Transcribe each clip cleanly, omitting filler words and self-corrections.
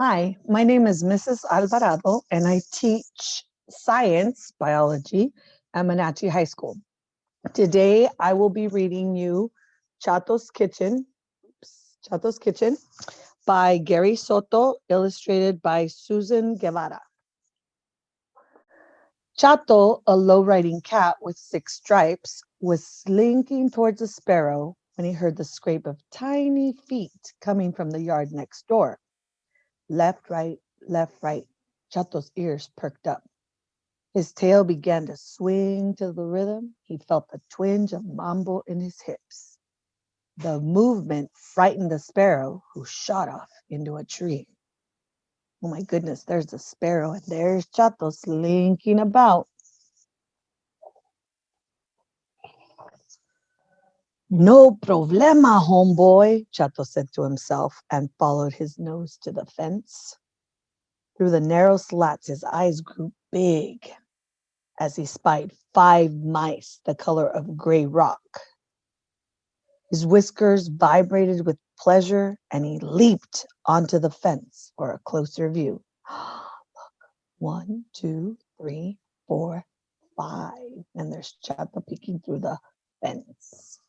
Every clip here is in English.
Hi, my name is Mrs. Alvarado, and I teach science biology at Monachi High School. Today, I will be reading you Chato's Kitchen, Chato's Kitchen by Gary Soto, illustrated by Susan Guevara. Chato, a low-riding cat with 6 stripes, was slinking towards a sparrow when he heard the scrape of tiny feet coming from the yard next door. Left, right, left, right. Chato's ears perked up. His tail began to swing to the rhythm. He felt a twinge of mambo in his hips. The movement frightened the sparrow, who shot off into a tree. Oh my goodness, there's the sparrow, and there's Chato slinking about. No problema, homeboy, Chato said to himself and followed his nose to the fence. Through the narrow slats, his eyes grew big as he spied 5 mice the color of gray rock. His whiskers vibrated with pleasure, and he leaped onto the fence for a closer view. Look, 1, 2, 3, 4, 5. And there's Chato peeking through the fence.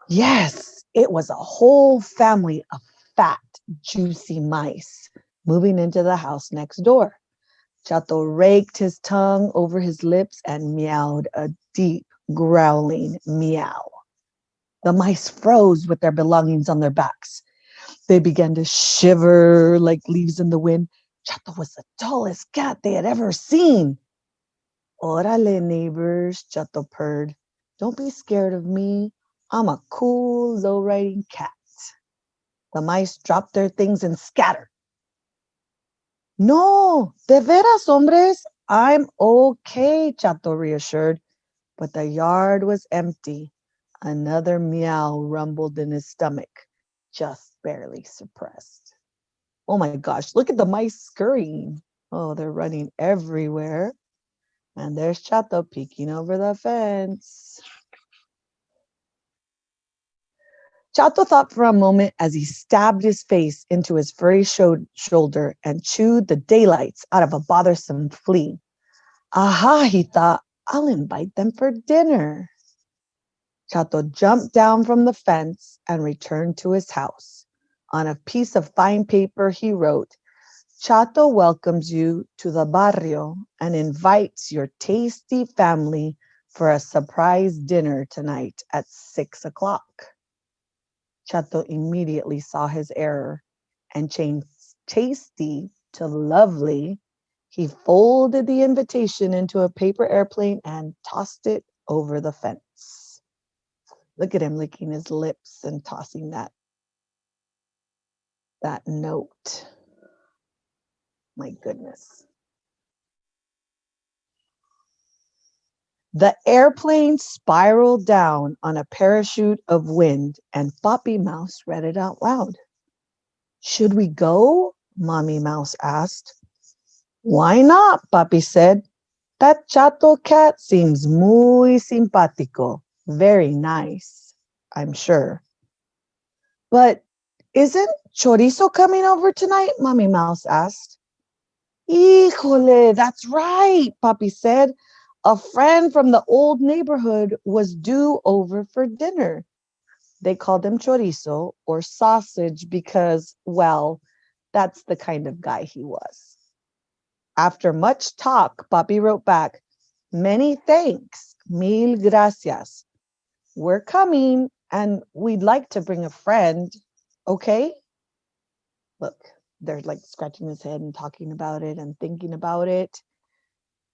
Yes, it was a whole family of fat, juicy mice moving into the house next door. Chato raked his tongue over his lips and meowed a deep, growling meow. The mice froze with their belongings on their backs. They began to shiver like leaves in the wind. Chato was the tallest cat they had ever seen. Orale, neighbors, Chato purred. Don't be scared of me. I'm a cool, low-riding cat. The mice dropped their things and scattered. No, de veras, hombres. I'm okay, Chato reassured. But the yard was empty. Another meow rumbled in his stomach, just barely suppressed. Oh my gosh, look at the mice scurrying. Oh, they're running everywhere. And there's Chato peeking over the fence. Chato thought for a moment as he stabbed his face into his furry shoulder and chewed the daylights out of a bothersome flea. Aha, he thought, I'll invite them for dinner. Chato jumped down from the fence and returned to his house. On a piece of fine paper, he wrote, Chato welcomes you to the barrio and invites your tasty family for a surprise dinner tonight at 6 o'clock. Chato immediately saw his error and changed tasty to lovely. He folded the invitation into a paper airplane and tossed it over the fence. Look at him licking his lips and tossing that note. My goodness. The airplane spiraled down on a parachute of wind, and Poppy Mouse read it out loud. Should we go? Mommy Mouse asked. Why not? Papi said. That Chato cat seems muy simpático. Very nice, I'm sure. But isn't Chorizo coming over tonight? Mommy Mouse asked. Híjole, that's right, Papi said. A friend from the old neighborhood was due over for dinner. They called him chorizo or sausage because, well, that's the kind of guy he was. After much talk, Papi wrote back, many thanks, mil gracias. We're coming and we'd like to bring a friend, okay? Look, they're like scratching his head and talking about it and thinking about it.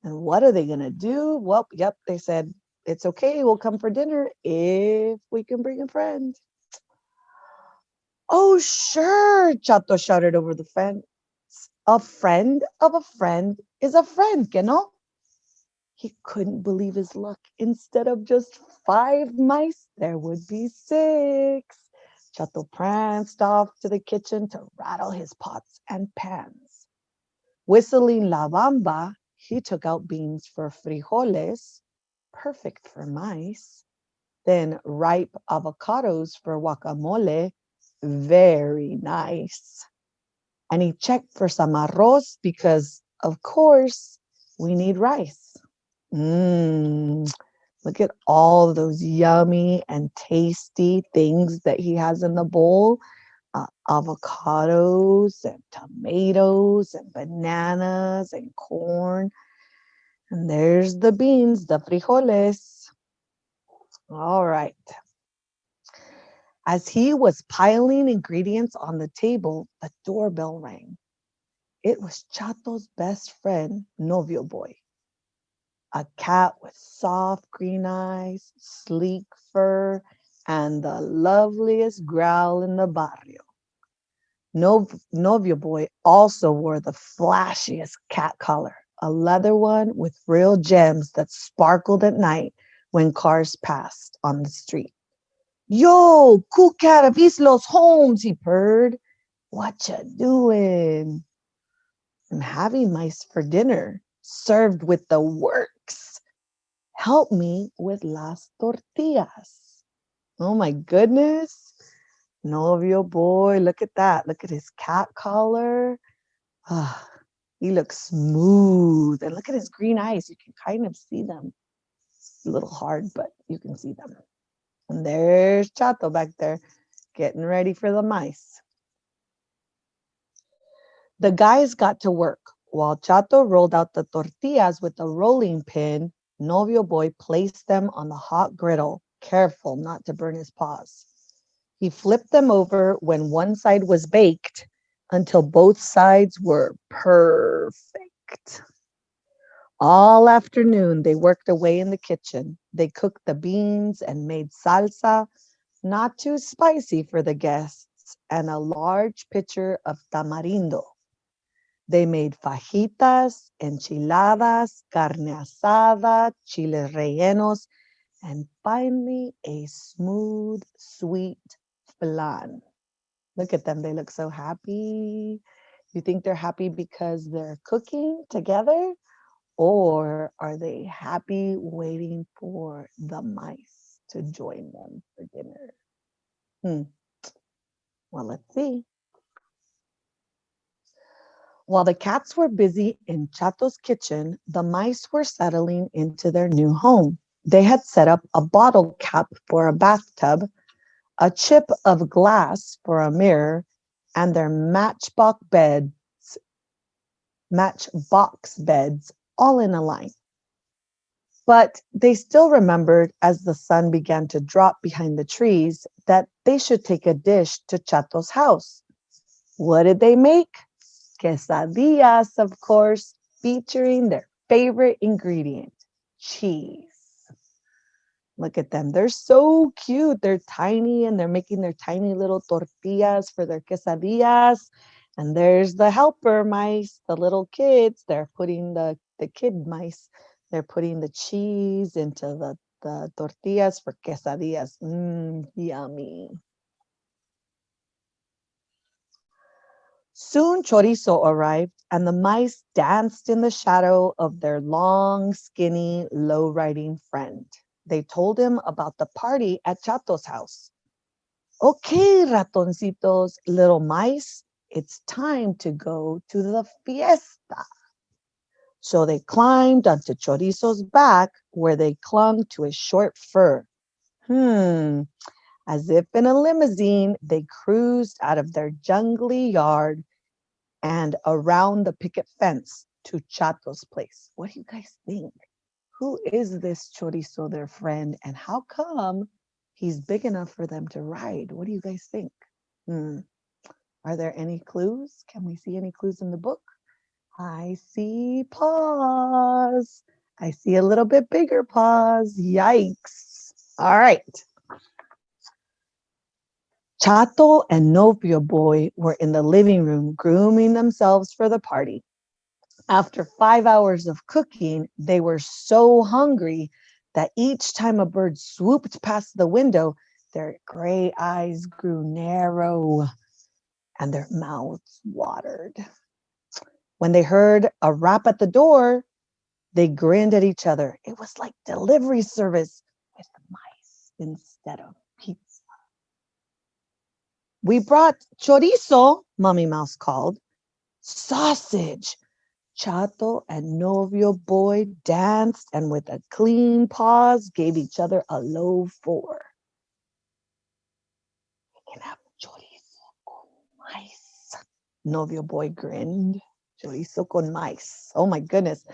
And what are they going to do? Well, yep, they said, it's okay. We'll come for dinner if we can bring a friend. Oh, sure, Chato shouted over the fence. A friend of a friend is a friend, que no? He couldn't believe his luck. Instead of just 5 mice, there would be 6. Chato pranced off to the kitchen to rattle his pots and pans. Whistling La Bamba, he took out beans for frijoles, perfect for mice, then ripe avocados for guacamole, very nice. And he checked for some arroz because, of course, we need rice. Mmm, look at all those yummy and tasty things that he has in the bowl. Avocados and tomatoes and bananas and corn. And there's the beans, the frijoles. All right. As he was piling ingredients on the table, the doorbell rang. It was Chato's best friend, Novio Boy, a cat with soft green eyes, sleek fur, and the loveliest growl in the barrio. Novio Boy also wore the flashiest cat collar, a leather one with real gems that sparkled at night when cars passed on the street. Yo, cool cat of Islos Holmes, he purred. What you doing? I'm having mice for dinner, served with the works. Help me with las tortillas. Oh my goodness. Novio boy, look at that. Look at his cat collar. Ah, he looks smooth. And look at his green eyes. You can kind of see them. It's a little hard, but you can see them. And there's Chato back there getting ready for the mice. The guys got to work. While Chato rolled out the tortillas with a rolling pin, Novio Boy placed them on the hot griddle, careful not to burn his paws. He flipped them over when one side was baked until both sides were perfect. All afternoon, they worked away in the kitchen. They cooked the beans and made salsa, not too spicy for the guests, and a large pitcher of tamarindo. They made fajitas, enchiladas, carne asada, chiles rellenos, and finally a smooth, sweet flan. Look at them. They look so happy. You think they're happy because they're cooking together? Or are they happy waiting for the mice to join them for dinner? Well, let's see. While the cats were busy in Chato's kitchen, the mice were settling into their new home. They had set up a bottle cap for a bathtub, a chip of glass for a mirror, and their matchbox beds all in a line. But they still remembered as the sun began to drop behind the trees that they should take a dish to Chato's house. What did they make? Quesadillas, of course, featuring their favorite ingredient, cheese. Look at them. They're so cute. They're tiny and they're making their tiny little tortillas for their quesadillas. And there's the helper mice, the little kids. They're putting the kid mice, they're putting the cheese into the tortillas for quesadillas. Yummy. Soon Chorizo arrived, and the mice danced in the shadow of their long, skinny, low-riding friend. They told him about the party at Chato's house. Okay, ratoncitos, little mice, it's time to go to the fiesta. So they climbed onto Chorizo's back, where they clung to his short fur. As if in a limousine, they cruised out of their jungly yard and around the picket fence to Chato's place. What do you guys think? Who is this Chorizo, their friend, and how come he's big enough for them to ride? What do you guys think? Are there any clues? Can we see any clues in the book? I see paws. I see a little bit bigger paws. Yikes. All right. Chato and Novio Boy were in the living room grooming themselves for the party. After 5 hours of cooking, they were so hungry that each time a bird swooped past the window, their gray eyes grew narrow and their mouths watered. When they heard a rap at the door, they grinned at each other. It was like delivery service with mice instead of pizza. We brought chorizo, Mommy Mouse called. Sausage. Chato and Novio Boy danced and with a clean paws gave each other a low four. We can have chorizo con maíz. Novio Boy grinned. Chorizo con maíz. Oh my goodness.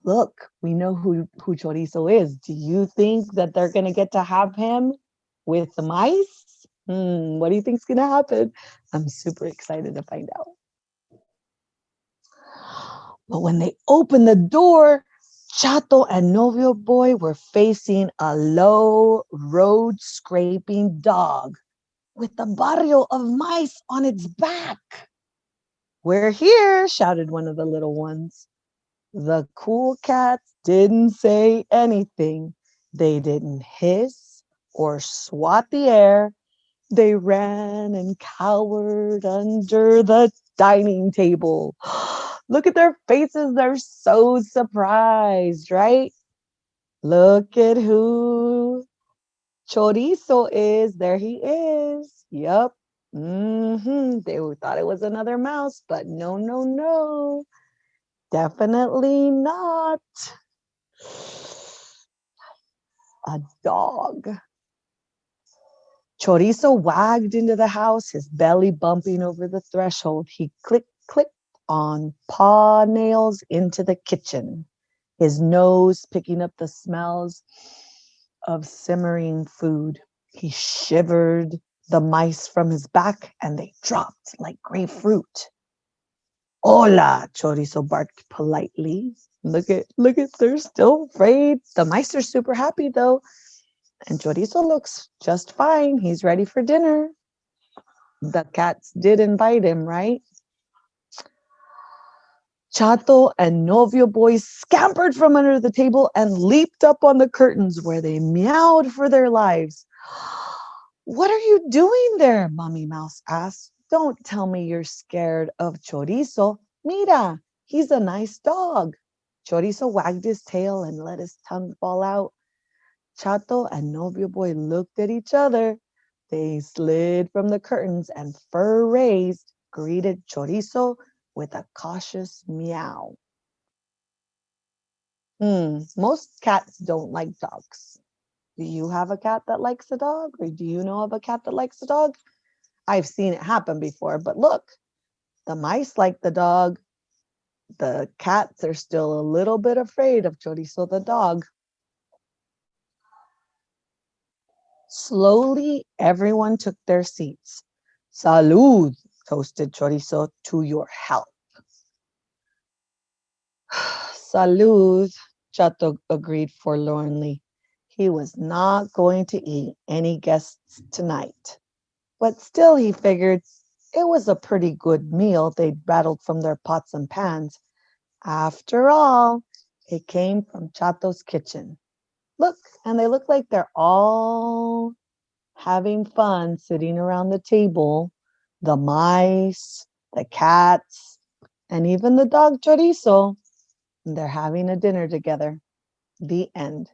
Look, we know who Chorizo is. Do you think that they're going to get to have him with the mice? What do you think's going to happen? I'm super excited to find out. But when they opened the door, Chato and Novio Boy were facing a low road scraping dog with a barrio of mice on its back. We're here, shouted one of the little ones. The cool cats didn't say anything. They didn't hiss or swat the air. They ran and cowered under the dining table. Look at their faces. They're so surprised, right? Look at who Chorizo is. There he is. Yep. They thought it was another mouse, but no, no, no. Definitely not a dog. Chorizo wagged into the house, his belly bumping over the threshold. He clicked on paw nails into the kitchen, his nose picking up the smells of simmering food. He shivered the mice from his back and they dropped like grapefruit. Hola, Chorizo barked politely. Look at, they're still afraid. The mice are super happy though. And Chorizo looks just fine. He's ready for dinner. The cats did invite him, right? Chato and Novio Boy scampered from under the table and leaped up on the curtains where they meowed for their lives. What are you doing there? Mommy Mouse asked. Don't tell me you're scared of Chorizo. Mira, he's a nice dog. Chorizo wagged his tail and let his tongue fall out. Chato and Novio Boy looked at each other. They slid from the curtains and fur raised, greeted Chorizo with a cautious meow. Most cats don't like dogs. Do you have a cat that likes a dog? Or do you know of a cat that likes a dog? I've seen it happen before, but look, the mice like the dog. The cats are still a little bit afraid of Chorizo the dog. Slowly, everyone took their seats. Salud, toasted Chorizo, to your health. Salud, Chato agreed forlornly. He was not going to eat any guests tonight. But still, he figured it was a pretty good meal they'd rattled from their pots and pans. After all, it came from Chato's kitchen. Look, and they look like they're all having fun sitting around the table. The mice, the cats, and even the dog Chorizo. They're having a dinner together. The end.